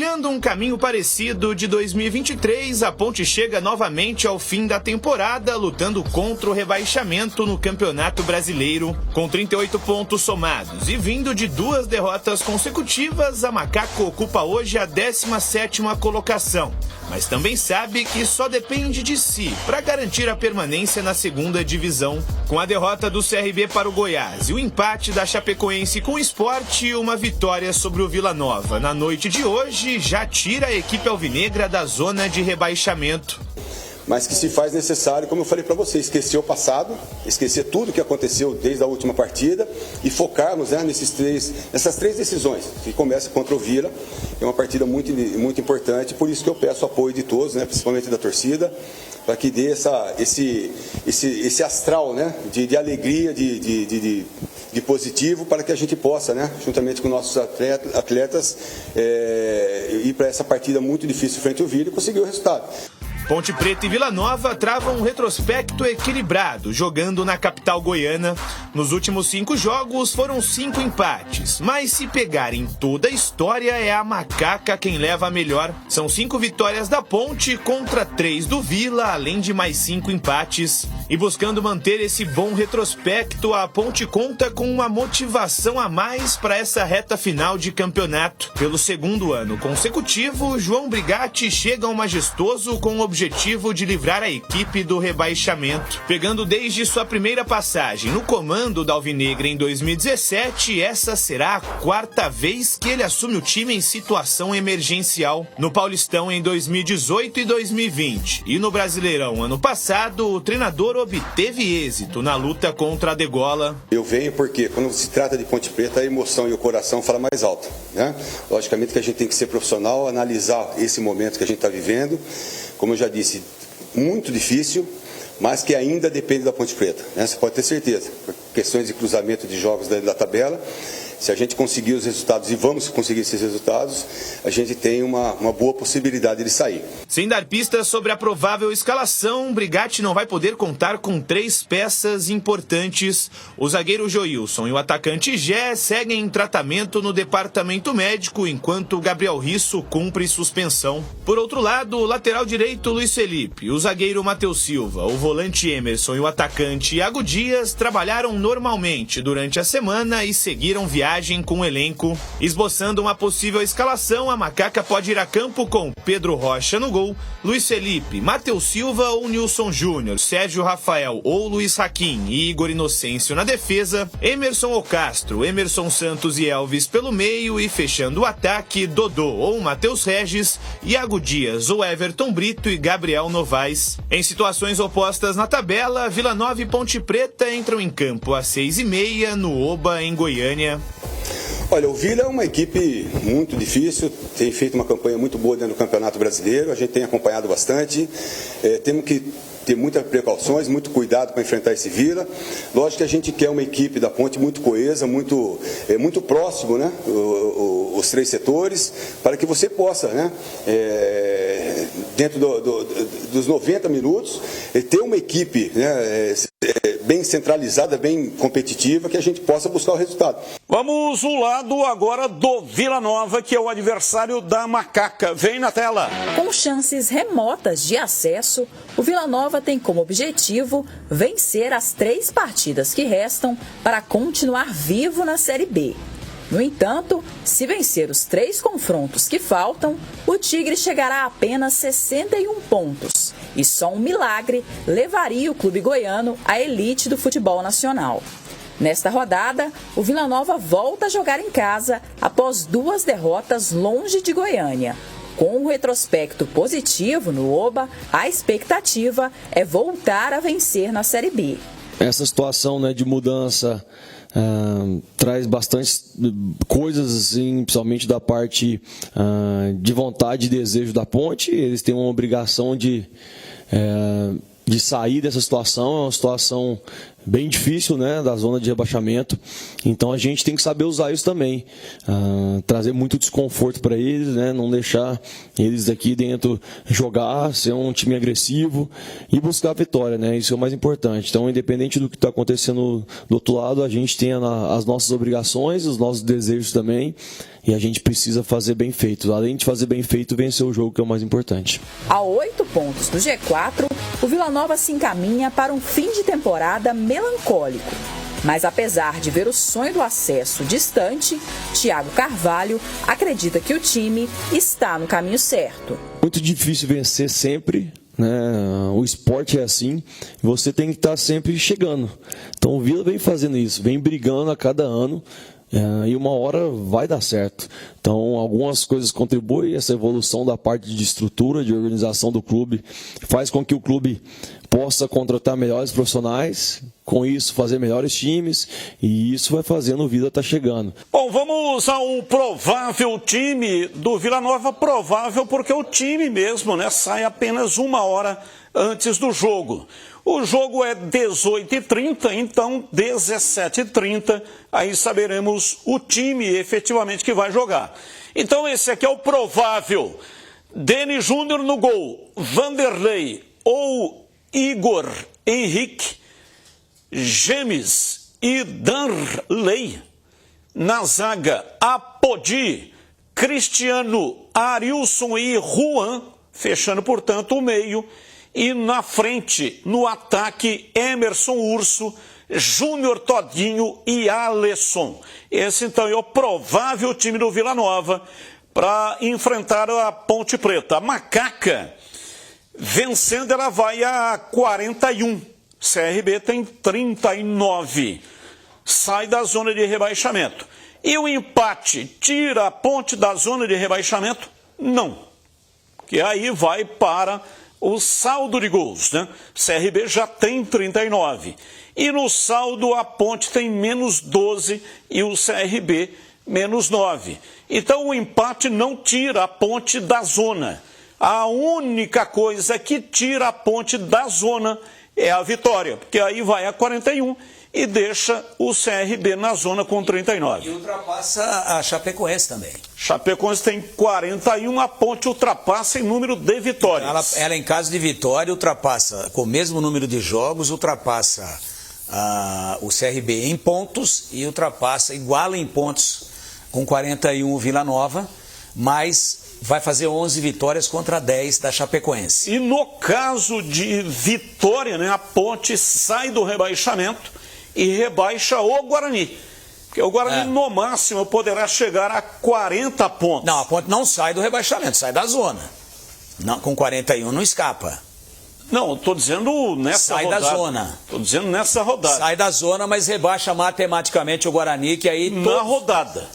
Trilhando um caminho parecido de 2023, a Ponte chega novamente ao fim da temporada, lutando contra o rebaixamento no Campeonato Brasileiro. Com 38 pontos somados e vindo de 2 derrotas consecutivas, a Macaca ocupa hoje a 17ª colocação. Mas também sabe que só depende de si para garantir a permanência na 2ª divisão. Com a derrota do CRB para o Goiás e o empate da Chapecoense com o Sport, uma vitória sobre o Vila Nova na noite de hoje já tira a equipe alvinegra da zona de rebaixamento. Mas que se faz necessário, como eu falei para você, esquecer o passado, esquecer tudo que aconteceu desde a última partida e focarmos nessas 3 decisões, que começa contra o Vila, é uma partida muito importante, por isso que eu peço o apoio de todos, principalmente da torcida, para que dê esse astral, de alegria, de positivo, para que a gente possa, juntamente com nossos atletas, ir para essa partida muito difícil frente ao Vila e conseguir o resultado. Ponte Preta e Vila Nova travam um retrospecto equilibrado, jogando na capital goiana. Nos últimos 5 jogos foram 5 empates, mas se pegarem toda a história é a Macaca quem leva a melhor. São 5 vitórias da Ponte contra 3 do Vila, além de mais 5 empates. E buscando manter esse bom retrospecto, a Ponte conta com uma motivação a mais para essa reta final de campeonato. Pelo 2º ano consecutivo, João Brigatti chega ao majestoso com o objetivo de livrar a equipe do rebaixamento. Pegando desde sua primeira passagem no comando da Alvinegra em 2017, essa será a 4ª vez que ele assume o time em situação emergencial. No Paulistão em 2018 e 2020 e no Brasileirão ano passado, o treinador obteve êxito na luta contra a degola. Eu venho porque quando se trata de Ponte Preta, a emoção e o coração falam mais alto, Logicamente que a gente tem que ser profissional, analisar esse momento que a gente está vivendo. Como eu já disse, muito difícil, mas que ainda depende da Ponte Preta, Você pode ter certeza. Por questões de cruzamento de jogos da tabela, se a gente conseguir os resultados, e vamos conseguir esses resultados, a gente tem uma boa possibilidade de sair. Sem dar pistas sobre a provável escalação, Brigatti não vai poder contar com 3 peças importantes. O zagueiro Joilson e o atacante Gé seguem em tratamento no departamento médico, enquanto o Gabriel Risso cumpre suspensão. Por outro lado, o lateral direito Luiz Felipe, o zagueiro Matheus Silva, o volante Emerson e o atacante Iago Dias trabalharam normalmente durante a semana e seguiram viagem com o elenco. Esboçando uma possível escalação, a Macaca pode ir a campo com Pedro Rocha no gol, Luiz Felipe, Matheus Silva ou Nilson Júnior, Sérgio Rafael ou Luiz Raquim e Igor Inocêncio na defesa, Emerson ou Castro, Emerson Santos e Elvis pelo meio e fechando o ataque, Dodô ou Matheus Regis, Iago Dias ou Everton Brito e Gabriel Novaes. Em situações opostas na tabela, Vila Nova e Ponte Preta entram em campo às 6h30 no Oba, em Goiânia. Olha, o Vila é uma equipe muito difícil, tem feito uma campanha muito boa dentro do Campeonato Brasileiro, a gente tem acompanhado bastante, temos que ter muitas precauções, muito cuidado para enfrentar esse Vila. Lógico que a gente quer uma equipe da Ponte muito coesa, muito próximo, os 3 setores, para que você possa, dentro dos 90 minutos, ter uma equipe bem centralizada, bem competitiva, que a gente possa buscar o resultado. Vamos ao lado agora do Vila Nova, que é o adversário da Macaca. Vem na tela. Com chances remotas de acesso, o Vila Nova tem como objetivo vencer as 3 partidas que restam para continuar vivo na Série B. No entanto, se vencer os 3 confrontos que faltam, o Tigre chegará a apenas 61 pontos. E só um milagre levaria o clube goiano à elite do futebol nacional. Nesta rodada, o Vila Nova volta a jogar em casa após 2 derrotas longe de Goiânia. Com um retrospecto positivo no Oba, a expectativa é voltar a vencer na Série B. Essa situação de mudança traz bastante coisas, assim, principalmente da parte de vontade e desejo da Ponte. Eles têm uma obrigação de sair dessa situação. É uma situação bem difícil, né, da zona de rebaixamento. Então a gente tem que saber usar isso também, trazer muito desconforto para eles, né, não deixar eles daqui dentro jogar, ser um time agressivo e buscar a vitória, né, isso é o mais importante. Então, independente do que está acontecendo do outro lado, a gente tem as nossas obrigações, os nossos desejos também, e a gente precisa fazer bem feito. Além de fazer bem feito, vencer o jogo, que é o mais importante. A 8 pontos do G4, o Vila Nova se encaminha para um fim de temporada melancólico. Mas apesar de ver o sonho do acesso distante, Thiago Carvalho acredita que o time está no caminho certo. Muito difícil vencer sempre, né? O esporte é assim, você tem que estar sempre chegando. Então o Vila vem fazendo isso, vem brigando a cada ano. E uma hora vai dar certo. Então, algumas coisas contribuem, essa evolução da parte de estrutura, de organização do clube, faz com que o clube possa contratar melhores profissionais, com isso fazer melhores times, e isso vai fazendo o Vila estar chegando. Bom, vamos ao provável time do Vila Nova, provável porque o time mesmo, né, sai apenas 1 hora antes do jogo. O jogo é 18h30, então 17h30, aí saberemos o time efetivamente que vai jogar. Então esse aqui é o provável. Denis Júnior no gol, Vanderlei ou Igor Henrique, Gemes e Danley. Na zaga, Apodi, Cristiano, Arilson e Juan, fechando, portanto, o meio. E na frente, no ataque, Emerson Urso, Júnior Todinho e Alisson. Esse, então, é o provável time do Vila Nova para enfrentar a Ponte Preta. A Macaca, vencendo, ela vai a 41. CRB tem 39. Sai da zona de rebaixamento. E o empate tira a Ponte da zona de rebaixamento? Não. Que aí vai para o saldo de gols, né? CRB já tem 39. E no saldo a Ponte tem menos 12 e o CRB menos 9. Então o empate não tira a Ponte da zona. A única coisa que tira a Ponte da zona é a vitória, porque aí vai a 41 e deixa o CRB na zona com 39. E ultrapassa a Chapecoense também. Chapecoense tem 41, a Ponte ultrapassa em número de vitórias. Ela em caso de vitória, ultrapassa, com o mesmo número de jogos, ultrapassa o CRB em pontos e iguala em pontos com 41 o Vila Nova, mas vai fazer 11 vitórias contra 10 da Chapecoense. E no caso de vitória, né, a Ponte sai do rebaixamento e rebaixa o Guarani. Porque o Guarani, no máximo, poderá chegar a 40 pontos. Não, a Ponte não sai do rebaixamento, sai da zona. Não, com 41 não escapa. Não, estou dizendo nessa rodada. Sai da zona. Estou dizendo nessa rodada. Sai da zona, mas rebaixa matematicamente o Guarani, que aí... Na rodada.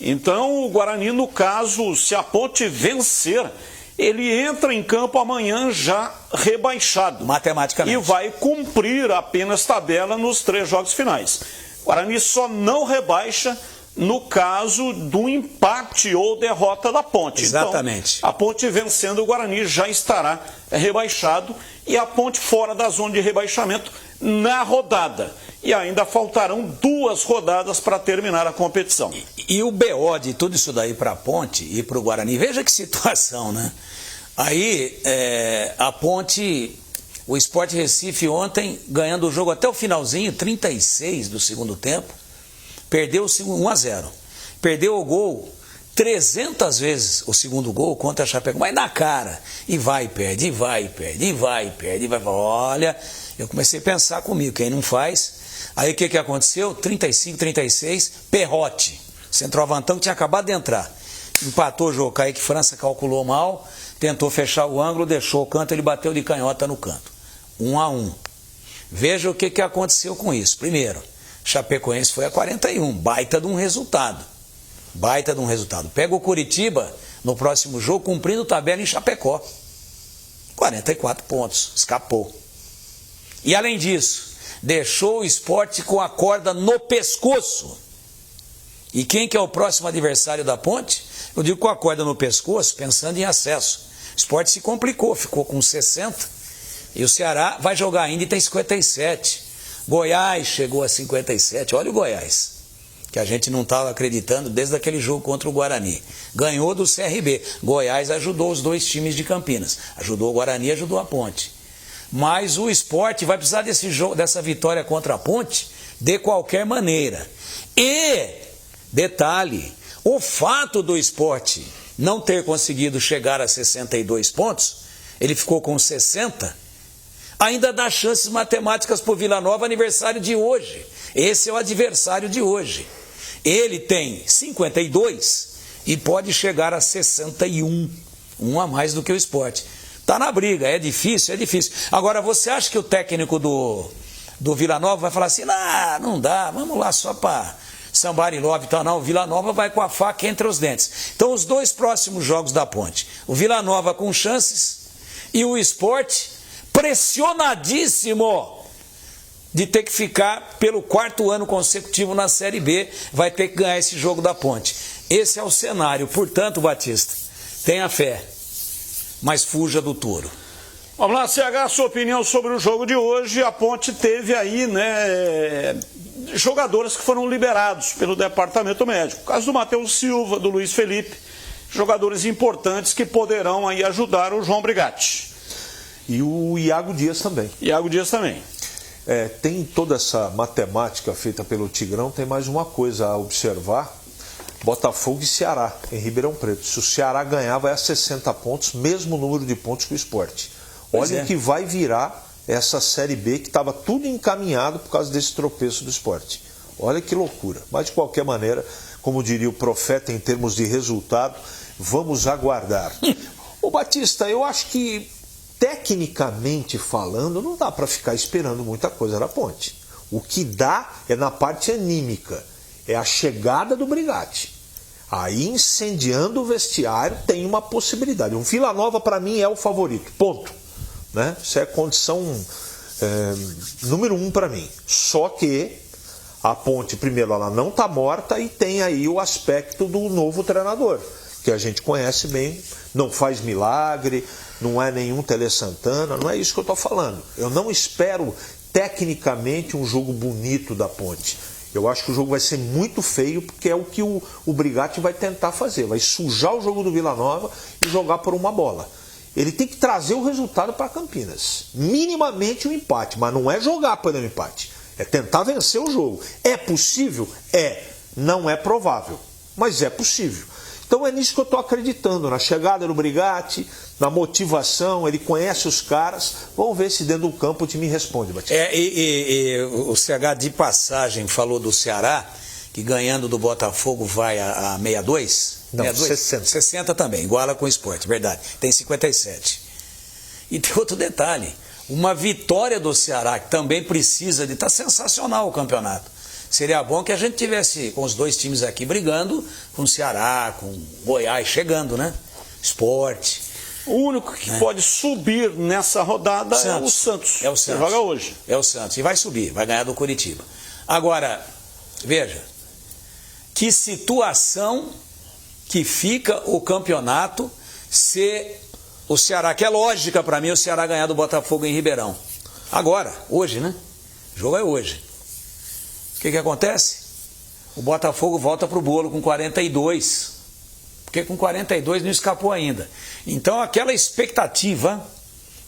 Então, o Guarani, no caso, se a Ponte vencer, ele entra em campo amanhã já rebaixado. Matematicamente. E vai cumprir apenas tabela nos 3 jogos finais. O Guarani só não rebaixa no caso do empate ou derrota da Ponte. Exatamente. Então, a Ponte vencendo o Guarani já estará rebaixado e a Ponte fora da zona de rebaixamento na rodada. E ainda faltarão 2 rodadas para terminar a competição. E o BO de tudo isso daí para a Ponte e para o Guarani, veja que situação, né? Aí, a Ponte, o Sport Recife ontem, ganhando o jogo até o finalzinho, 36 do segundo tempo, perdeu o 1-0. Perdeu o gol 300 vezes, o segundo gol contra a Chapecoense, mas na cara. E vai e perde, e vai e perde, e vai e perde, e vai. Olha, eu comecei a pensar comigo, quem não faz... Aí o que aconteceu? 35, 36, Perrote, centroavantão que tinha acabado de entrar. Empatou o jogo, Kaique França calculou mal, tentou fechar o ângulo, deixou o canto, ele bateu de canhota no canto. 1-1. Veja o que aconteceu com isso. Primeiro, Chapecoense foi a 41, baita de um resultado. Baita de um resultado. Pega o Curitiba no próximo jogo, cumprindo tabela em Chapecó. 44 pontos, escapou. E além disso, deixou o Sport com a corda no pescoço. E quem que é o próximo adversário da Ponte? Eu digo com a corda no pescoço, pensando em acesso. O Sport se complicou, ficou com 60. E o Ceará vai jogar ainda e tem 57. Goiás chegou a 57, olha o Goiás, que a gente não estava acreditando desde aquele jogo contra o Guarani. Ganhou do CRB. Goiás ajudou os dois times de Campinas. Ajudou o Guarani, ajudou a Ponte. Mas o Sport vai precisar dessa vitória contra a Ponte de qualquer maneira. E, detalhe, o fato do Sport não ter conseguido chegar a 62 pontos, ele ficou com 60, ainda dá chances matemáticas para o Vila Nova, aniversário de hoje. Esse é o adversário de hoje. Ele tem 52 e pode chegar a 61, um a mais do que o Sport. Está na briga, é difícil, é difícil. Agora, você acha que o técnico do Vila Nova vai falar assim, não dá, vamos lá só para somebody love e tal? Não, o Vila Nova vai com a faca entre os dentes. Então, os dois próximos jogos da Ponte, o Vila Nova com chances e o Sport pressionadíssimo de ter que ficar pelo 4º ano consecutivo na Série B, vai ter que ganhar esse jogo da Ponte. Esse é o cenário. Portanto, Batista, tenha fé, mas fuja do touro. Vamos lá, CH, sua opinião sobre o jogo de hoje. A Ponte teve aí, jogadores que foram liberados pelo departamento médico. O caso do Matheus Silva, do Luiz Felipe, jogadores importantes que poderão aí ajudar o João Brigatti. E o Iago Dias também. Iago Dias também. Tem toda essa matemática feita pelo Tigrão, tem mais uma coisa a observar. Botafogo e Ceará, em Ribeirão Preto. Se o Ceará ganhar, vai a 60 pontos, mesmo número de pontos que o Sport. Olha que vai virar essa Série B, que estava tudo encaminhado por causa desse tropeço do Sport. Olha que loucura. Mas, de qualquer maneira, como diria o profeta em termos de resultado, vamos aguardar. Ô Batista, eu acho que, tecnicamente falando, não dá para ficar esperando muita coisa da Ponte. O que dá é na parte anímica, é a chegada do Brigatti. Aí, incendiando o vestiário, tem uma possibilidade. O Vila Nova, para mim, é o favorito, ponto. Né? Isso é condição número 1 para mim. Só que a Ponte, primeiro, ela não está morta e tem aí o aspecto do novo treinador, que a gente conhece bem, não faz milagre, não é nenhum Tele Santana, não é isso que eu estou falando. Eu não espero tecnicamente um jogo bonito da Ponte. Eu acho que o jogo vai ser muito feio, porque é o que o Brigatti vai tentar fazer. Vai sujar o jogo do Vila Nova e jogar por uma bola. Ele tem que trazer o resultado para Campinas. Minimamente um empate, mas não é jogar pelo empate. É tentar vencer o jogo. É possível? É. Não é provável, mas é possível. Então é nisso que eu estou acreditando, na chegada do Brigatti, na motivação, ele conhece os caras. Vamos ver se dentro do campo o time responde, Batista. O CH de passagem falou do Ceará, que ganhando do Botafogo vai a 62? Não, 62? 60. 60 também, iguala com o Sport, verdade. Tem 57. E tem outro detalhe, uma vitória do Ceará, que também precisa de... Está sensacional o campeonato. Seria bom que a gente tivesse com os dois times aqui brigando, com o Ceará, com o Goiás chegando, né? Sport. O único que pode subir nessa rodada é o Santos. É o Santos. Que joga hoje. É o Santos. E vai subir, vai ganhar do Curitiba. Agora, veja, que situação que fica o campeonato se o Ceará, que é lógica para mim, o Ceará ganhar do Botafogo em Ribeirão. Agora, hoje, né? O jogo é hoje. O que acontece? O Botafogo volta para o bolo com 42, porque com 42 não escapou ainda. Então aquela expectativa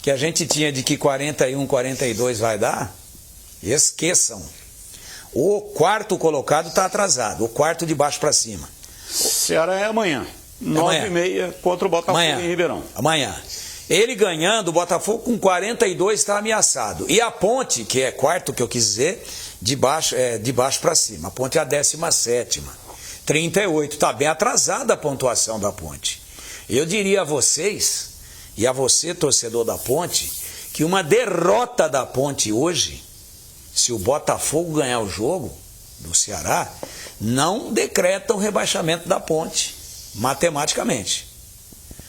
que a gente tinha de que 41, 42 vai dar, esqueçam. O quarto colocado está atrasado, o quarto de baixo para cima. Ceará é amanhã, 9h30 contra o Botafogo em Ribeirão. Amanhã. Ele ganhando, o Botafogo com 42 está ameaçado. E a Ponte, que é quarto que eu quis dizer, de baixo para cima. A Ponte é a 17ª. 38. Está bem atrasada a pontuação da Ponte. Eu diria a vocês, e a você, torcedor da Ponte, que uma derrota da Ponte hoje, se o Botafogo ganhar o jogo do Ceará, não decreta o rebaixamento da Ponte, matematicamente.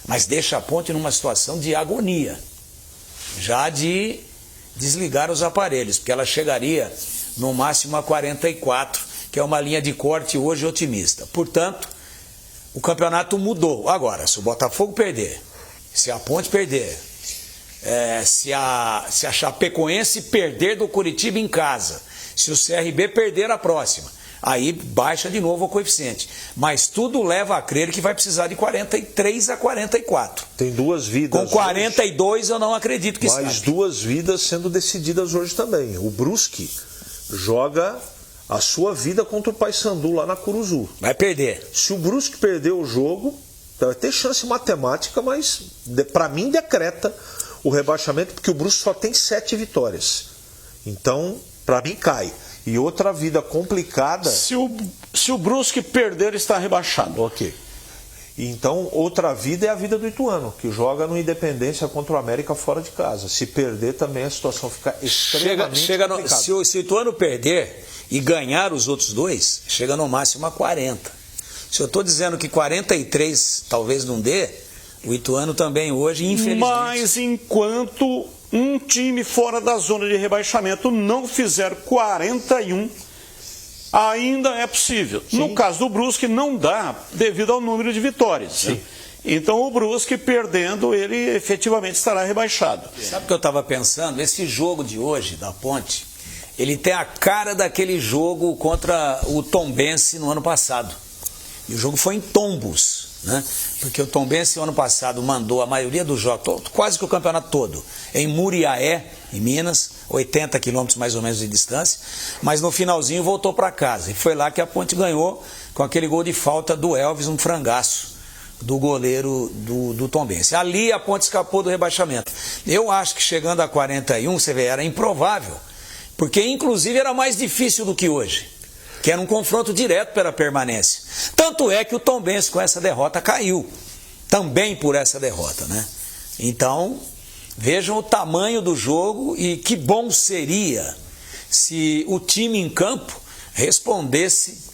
Mas deixa a Ponte numa situação de agonia, já de desligar os aparelhos, porque ela chegaria no máximo a 44, que é uma linha de corte hoje otimista. Portanto, o campeonato mudou. Agora, se o Botafogo perder, se a Ponte perder, se a Chapecoense perder do Curitiba em casa, se o CRB perder a próxima, aí baixa de novo o coeficiente. Mas tudo leva a crer que vai precisar de 43 a 44. Tem 2 vidas. Com 42 hoje, eu não acredito que mais sabe. 2 vidas sendo decididas hoje também. O Brusque joga a sua vida contra o Paysandu lá na Curuzu. Vai perder. Se o Brusque perder o jogo, vai ter chance matemática, mas para mim decreta o rebaixamento, porque o Brusque só tem 7 vitórias. Então, para mim cai. E outra vida complicada... Se o Brusque perder, está rebaixado. Ok. Então, outra vida é a vida do Ituano, que joga no Independência contra o América fora de casa. Se perder, também a situação fica extremamente complicada. Se o Ituano perder e ganhar os outros 2, chega no máximo a 40. Se eu estou dizendo que 43 talvez não dê, o Ituano também hoje, infelizmente... Mas enquanto um time fora da zona de rebaixamento não fizer 41, ainda é possível. Sim. No caso do Brusque não dá, devido ao número de vitórias. Né? Então o Brusque perdendo, ele efetivamente estará rebaixado. Sabe o que eu estava pensando? Esse jogo de hoje, da Ponte, ele tem a cara daquele jogo contra o Tombense no ano passado. E o jogo foi em Tombos, né? Porque o Tombense, no ano passado, mandou a maioria dos jogos, quase que o campeonato todo, em Muriaé, em Minas, 80 quilômetros mais ou menos de distância, mas no finalzinho voltou para casa. E foi lá que a Ponte ganhou com aquele gol de falta do Elvis, um frangaço do goleiro do Tombense. Ali a Ponte escapou do rebaixamento. Eu acho que chegando a 41, você vê, era improvável, porque inclusive era mais difícil do que hoje, que era um confronto direto pela permanência. Tanto é que o Tombense com essa derrota caiu, também por essa derrota, né? Então, vejam o tamanho do jogo e que bom seria se o time em campo respondesse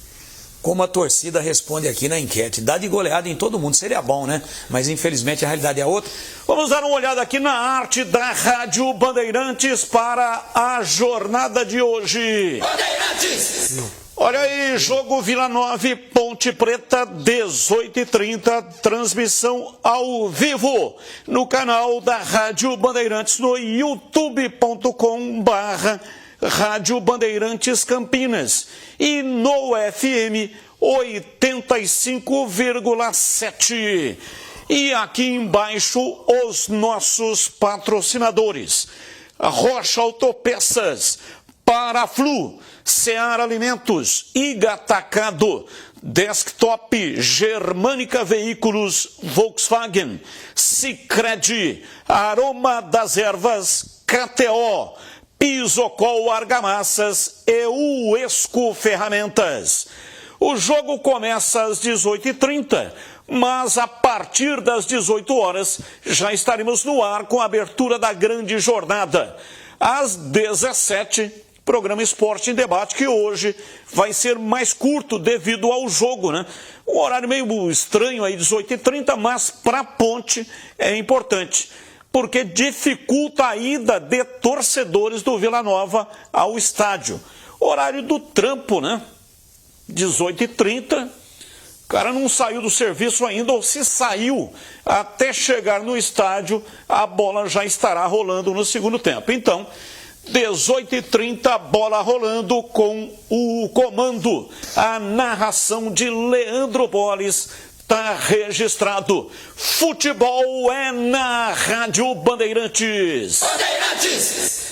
como a torcida responde aqui na enquete. Dá de goleada em todo mundo, seria bom, né? Mas infelizmente a realidade é outra. Vamos dar uma olhada aqui na arte da Rádio Bandeirantes para a jornada de hoje. Bandeirantes! Olha aí, jogo Vila Nova e Ponte Preta, 18h30, transmissão ao vivo no canal da Rádio Bandeirantes no youtube.com/Rádio Bandeirantes Campinas e no FM 85,7. E aqui embaixo os nossos patrocinadores: Rocha Autopeças, Paraflu, Seara Alimentos, Iga Atacado, Desktop, Germânica Veículos, Volkswagen, Sicredi, Aroma das Ervas, KTO, Pisocol Argamassas e Uesco Ferramentas. O jogo começa às 18h30, mas a partir das 18 horas já estaremos no ar com a abertura da grande jornada. Às 17h, programa Esporte em Debate, que hoje vai ser mais curto devido ao jogo, né? Um horário meio estranho aí, 18h30, mas para a Ponte é importante, porque dificulta a ida de torcedores do Vila Nova ao estádio. Horário do trampo, né? 18h30, o cara não saiu do serviço ainda, ou se saiu, até chegar no estádio, a bola já estará rolando no segundo tempo. Então, 18h30, bola rolando com o comando, a narração de Leandro Boles, está registrado. Futebol é na Rádio Bandeirantes. Bandeirantes!